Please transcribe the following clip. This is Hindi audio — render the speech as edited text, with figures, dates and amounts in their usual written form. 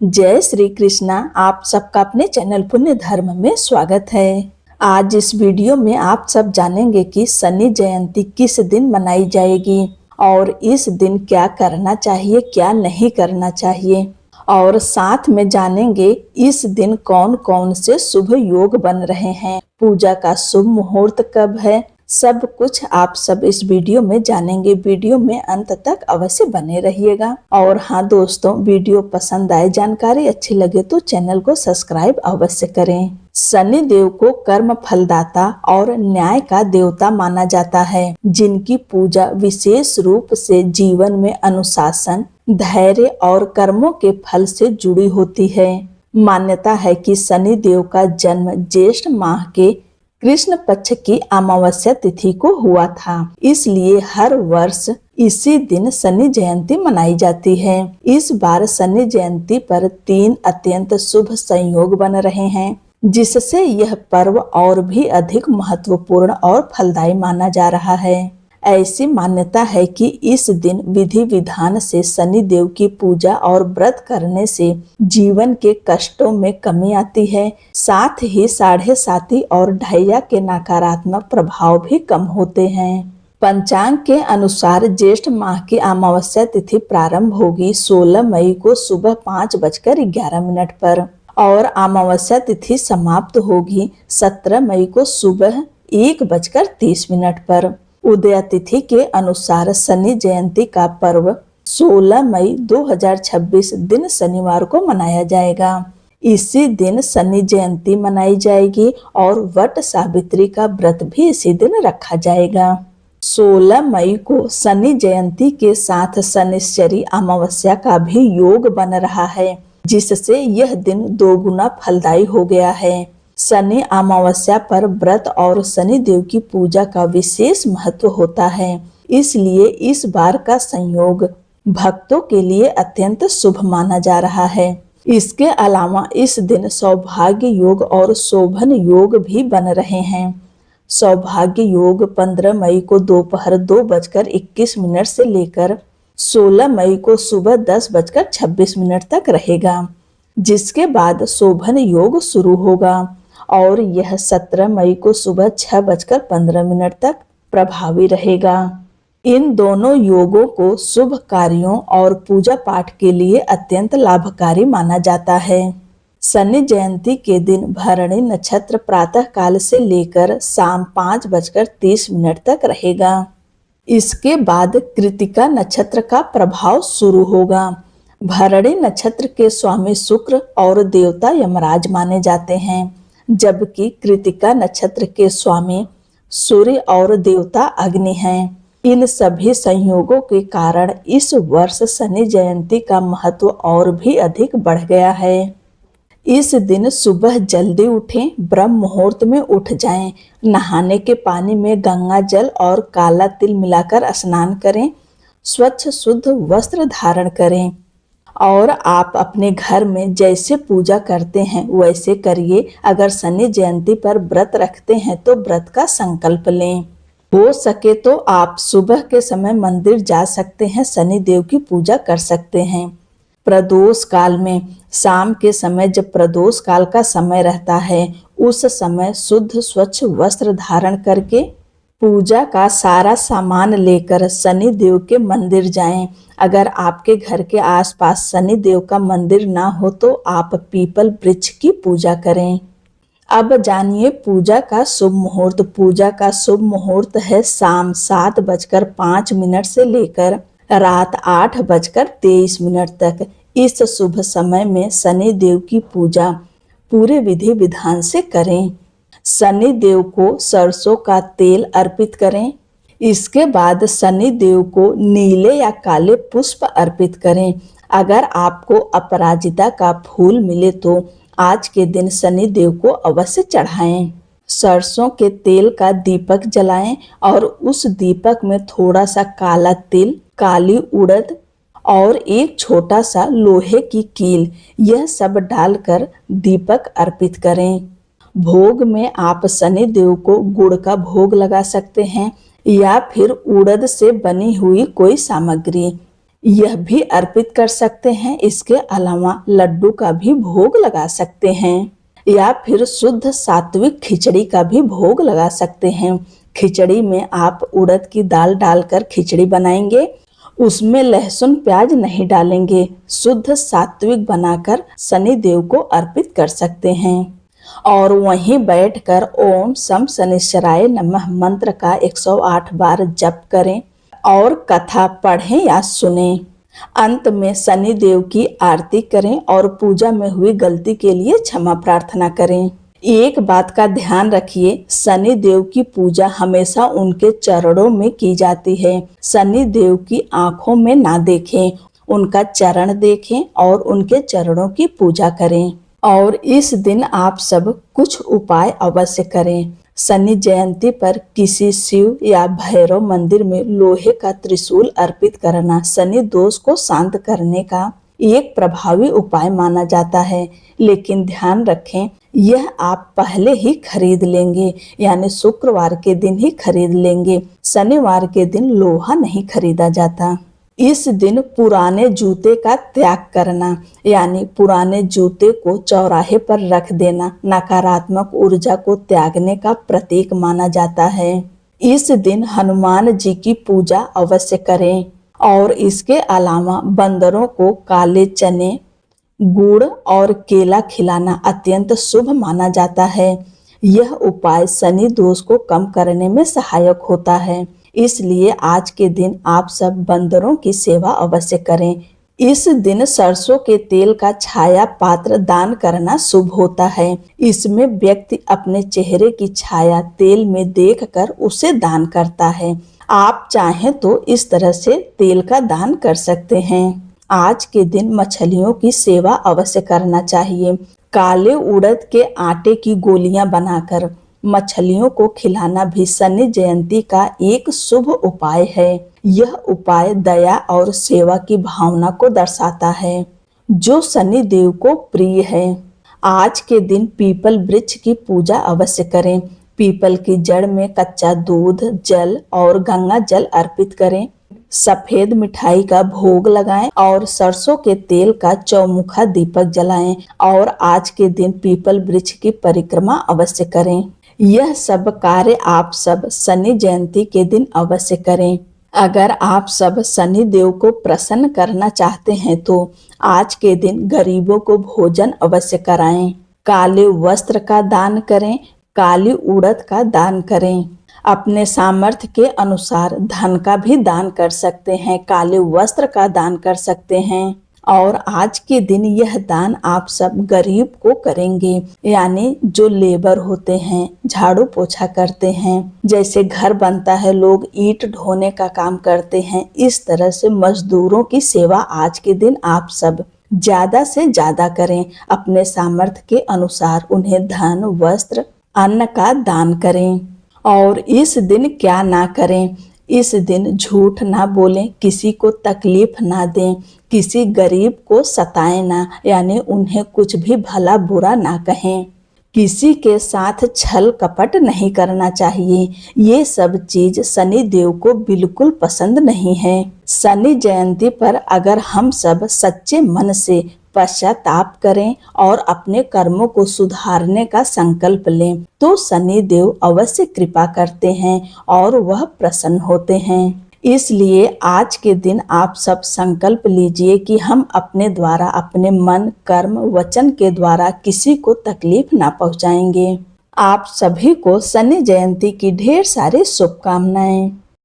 जय श्री कृष्णा। आप सबका अपने चैनल पुण्य धर्म में स्वागत है। आज इस वीडियो में आप सब जानेंगे कि शनि जयंती किस दिन मनाई जाएगी और इस दिन क्या करना चाहिए, क्या नहीं करना चाहिए, और साथ में जानेंगे इस दिन कौन कौन से शुभ योग बन रहे हैं, पूजा का शुभ मुहूर्त कब है। सब कुछ आप सब इस वीडियो में जानेंगे। वीडियो में अंत तक अवश्य बने रहिएगा। और हाँ दोस्तों, वीडियो पसंद आए, जानकारी अच्छी लगे तो चैनल को सब्सक्राइब अवश्य करें। शनि देव को कर्म फलदाता और न्याय का देवता माना जाता है, जिनकी पूजा विशेष रूप से जीवन में अनुशासन, धैर्य और कर्मों के फल से जुड़ी होती है। मान्यता है कि शनि देव का जन्म ज्येष्ठ माह के कृष्ण पक्ष की अमावस्या तिथि को हुआ था, इसलिए हर वर्ष इसी दिन शनि जयंती मनाई जाती है। इस बार शनि जयंती पर 3 अत्यंत शुभ संयोग बन रहे हैं, जिससे यह पर्व और भी अधिक महत्वपूर्ण और फलदायी माना जा रहा है। ऐसी मान्यता है कि इस दिन विधि विधान से शनि देव की पूजा और व्रत करने से जीवन के कष्टों में कमी आती है। साथ ही 7.5 और ढैया के नकारात्मक प्रभाव भी कम होते हैं। पंचांग के अनुसार ज्येष्ठ माह की अमावस्या तिथि प्रारंभ होगी 16 मई को सुबह 5:11 पर और अमावस्या तिथि समाप्त होगी 17 मई को सुबह 1:30 पर। उदय तिथि के अनुसार शनि जयंती का पर्व 16 मई 2026 दिन शनिवार को मनाया जाएगा। इसी दिन शनि जयंती मनाई जाएगी और वट सावित्री का व्रत भी इसी दिन रखा जाएगा। 16 मई को शनि जयंती के साथ शनिश्चरी अमावस्या का भी योग बन रहा है, जिससे यह दिन दोगुना फलदायी हो गया है। शनि अमावस्या पर व्रत और शनि देव की पूजा का विशेष महत्व होता है, इसलिए इस बार का संयोग भक्तों के लिए अत्यंत शुभ माना जा रहा है। इसके अलावा इस दिन सौभाग्य योग और शोभन योग भी बन रहे हैं। सौभाग्य योग 15 मई को दोपहर 2:21 से लेकर 16 मई को सुबह 10:26 तक रहेगा, जिसके बाद शोभन योग शुरू होगा और यह 17 मई को सुबह 6:15 तक प्रभावी रहेगा। इन दोनों योगों को शुभ कार्यों और पूजा पाठ के लिए अत्यंत लाभकारी माना जाता है। शनि जयंती के दिन भरणी नक्षत्र प्रातः काल से लेकर शाम 5:30 तक रहेगा। इसके बाद कृतिका नक्षत्र का प्रभाव शुरू होगा। भरणी नक्षत्र के स्वामी शुक्र और देवता यमराज माने जाते हैं, जबकि कृतिका नक्षत्र के स्वामी सूर्य और देवता अग्नि हैं। इन सभी संयोगों के कारण इस वर्ष शनि जयंती का महत्व और भी अधिक बढ़ गया है। इस दिन सुबह जल्दी उठें, ब्रह्म मुहूर्त में उठ जाएं, नहाने के पानी में गंगा जल और काला तिल मिलाकर स्नान करें, स्वच्छ शुद्ध वस्त्र धारण करें और आप अपने घर में जैसे पूजा करते हैं वैसे करिए। अगर शनि जयंती पर व्रत रखते हैं तो व्रत का संकल्प लें। हो सके तो आप सुबह के समय मंदिर जा सकते हैं, शनि देव की पूजा कर सकते हैं। प्रदोष काल में शाम के समय, जब प्रदोष काल का समय रहता है, उस समय शुद्ध स्वच्छ वस्त्र धारण करके पूजा का सारा सामान लेकर शनि देव के मंदिर जाएं। अगर आपके घर के आसपास शनि देव का मंदिर ना हो तो आप पीपल वृक्ष की पूजा करें। अब जानिए पूजा का शुभ मुहूर्त। पूजा का शुभ मुहूर्त है शाम 7:05 से लेकर रात 8:23 तक। इस शुभ समय में शनि देव की पूजा पूरे विधि विधान से करें। शनि देव को सरसों का तेल अर्पित करें। इसके बाद शनि देव को नीले या काले पुष्प अर्पित करें। अगर आपको अपराजिता का फूल मिले तो आज के दिन शनि देव को अवश्य चढ़ाएं। सरसों के तेल का दीपक जलाएं और उस दीपक में थोड़ा सा काला तिल, काली उड़द और एक छोटा सा लोहे की कील, यह सब डालकर दीपक अर्पित करें। भोग में आप शनि देव को गुड़ का भोग लगा सकते हैं या फिर उड़द से बनी हुई कोई सामग्री। यह भी अर्पित कर सकते हैं। इसके अलावा लड्डू का भी भोग लगा सकते हैं या फिर शुद्ध सात्विक खिचड़ी का भी भोग लगा सकते हैं। खिचड़ी में आप उड़द की दाल डालकर खिचड़ी बनाएंगे, उसमें लहसुन प्याज नहीं डालेंगे। शुद्ध सात्विक बनाकर शनि देव को अर्पित कर सकते हैं और वहीं बैठकर ओम सम शनिश्चराय नमः मंत्र का 108 बार जप करें और कथा पढ़ें या सुनें। अंत में शनि देव की आरती करें और पूजा में हुई गलती के लिए क्षमा प्रार्थना करें। एक बात का ध्यान रखिए, शनि देव की पूजा हमेशा उनके चरणों में की जाती है। शनि देव की आंखों में ना देखें, उनका चरण देखें और उनके चरणों की पूजा करें। और इस दिन आप सब कुछ उपाय अवश्य करें। शनि जयंती पर किसी शिव या भैरव मंदिर में लोहे का त्रिशूल अर्पित करना शनि दोष को शांत करने का एक प्रभावी उपाय माना जाता है। लेकिन ध्यान रखें, यह आप पहले ही खरीद लेंगे, यानी शुक्रवार के दिन ही खरीद लेंगे। शनिवार के दिन लोहा नहीं खरीदा जाता। इस दिन पुराने जूते का त्याग करना, यानी पुराने जूते को चौराहे पर रख देना, नकारात्मक ऊर्जा को त्यागने का प्रतीक माना जाता है। इस दिन हनुमान जी की पूजा अवश्य करें और इसके अलावा बंदरों को काले चने, गुड़ और केला खिलाना अत्यंत शुभ माना जाता है। यह उपाय शनि दोष को कम करने में सहायक होता है। इसलिए आज के दिन आप सब बंदरों की सेवा अवश्य करें। इस दिन सरसों के तेल का छाया पात्र दान करना शुभ होता है। इसमें व्यक्ति अपने चेहरे की छाया तेल में देखकर उसे दान करता है। आप चाहें तो इस तरह से तेल का दान कर सकते हैं। आज के दिन मछलियों की सेवा अवश्य करना चाहिए। काले उड़द के आटे की गोलियां बनाकर मछलियों को खिलाना भी शनि जयंती का एक शुभ उपाय है। यह उपाय दया और सेवा की भावना को दर्शाता है, जो शनि देव को प्रिय है। आज के दिन पीपल वृक्ष की पूजा अवश्य करें। पीपल की जड़ में कच्चा दूध, जल और गंगा जल अर्पित करें। सफेद मिठाई का भोग लगाएं और सरसों के तेल का चौमुखा दीपक जलाएं और आज के दिन पीपल वृक्ष की परिक्रमा अवश्य करें। यह सब कार्य आप सब शनि जयंती के दिन अवश्य करें। अगर आप सब शनि देव को प्रसन्न करना चाहते हैं तो आज के दिन गरीबों को भोजन अवश्य कराएं। काले वस्त्र का दान करें, काली उड़द का दान करें। अपने सामर्थ्य के अनुसार धन का भी दान कर सकते हैं, काले वस्त्र का दान कर सकते हैं। और आज के दिन यह दान आप सब गरीब को करेंगे, यानी जो लेबर होते हैं, झाड़ू पोछा करते हैं। जैसे घर बनता है, लोग ईंट ढोने का काम करते हैं, इस तरह से मजदूरों की सेवा आज के दिन आप सब ज्यादा से ज्यादा करें। अपने सामर्थ्य के अनुसार उन्हें धन, वस्त्र, अन्न का दान करें। और इस दिन क्या ना करें, इस दिन झूठ ना बोलें, किसी को तकलीफ ना दें, किसी गरीब को सताएं ना, यानी उन्हें कुछ भी भला बुरा ना कहें। किसी के साथ छल कपट नहीं करना चाहिए। ये सब चीज शनि देव को बिल्कुल पसंद नहीं है। शनि जयंती पर अगर हम सब सच्चे मन से पश्चाताप करें और अपने कर्मों को सुधारने का संकल्प लें तो शनि देव अवश्य कृपा करते हैं और वह प्रसन्न होते हैं। इसलिए आज के दिन आप सब संकल्प लीजिए कि हम अपने द्वारा, अपने मन, कर्म, वचन के द्वारा किसी को तकलीफ ना पहुंचाएंगे। आप सभी को शनि जयंती की ढेर सारी शुभकामनाएं।